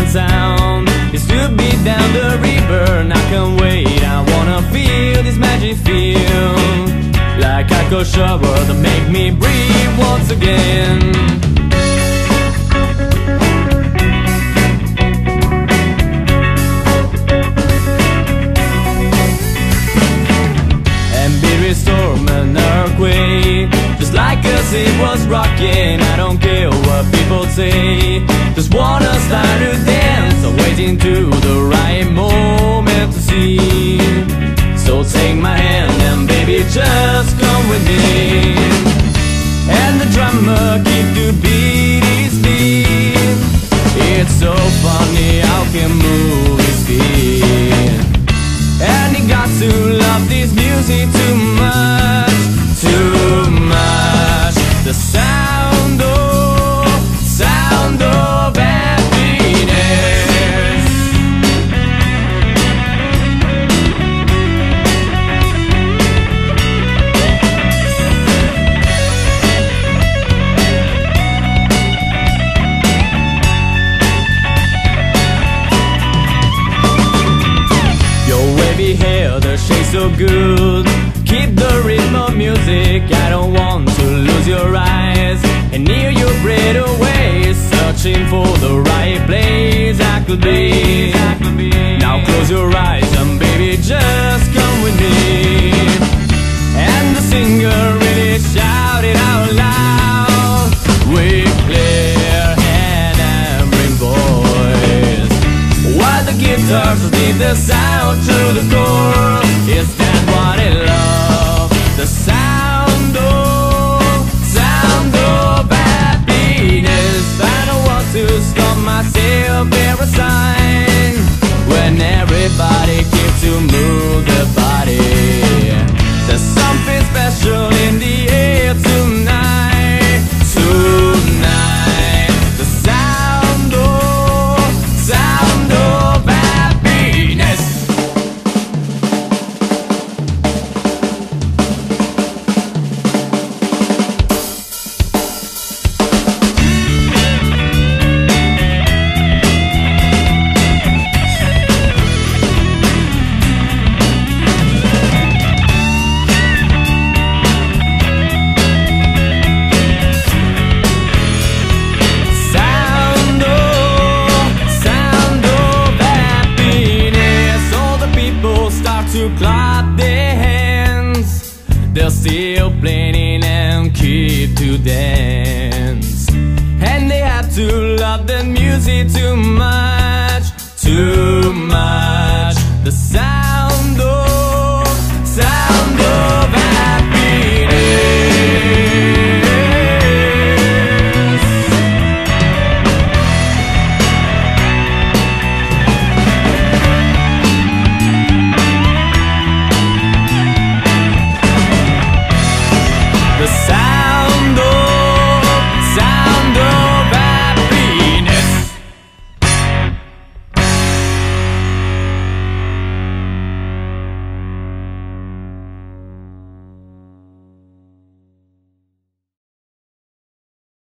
sound is to be down the river, and I can't wait. I wanna feel this magic feel, like a cold shower that make me breathe once again. Storm and earthquake, just like as it was rocking. I don't care what people say, just wanna start to dance. I'm waiting to the right moment to see. So take my hand and baby just come with me. And the drummer keep to beat his beat. It's so funny how can move his feet. And he got to love this music too much, too much. The sound of happiness. Your wavy hair, the shade so good. Keep the rhythm of music, I don't want to lose your eyes. And hear your breath away, searching for the right place I could be. Now close your eyes and baby just come with me. And the singer really shouted out loud with clear and ambling voice, while the guitars lead the sound to the core. Is that what I love? The sound of happiness. I don't want to stop myself every sign when everybody keeps to move their body. There's something special in the air tonight, tonight. The sound of happiness. To clap their hands, they're still planning and keep to dance. And they have to love the music too much, too much. The sound of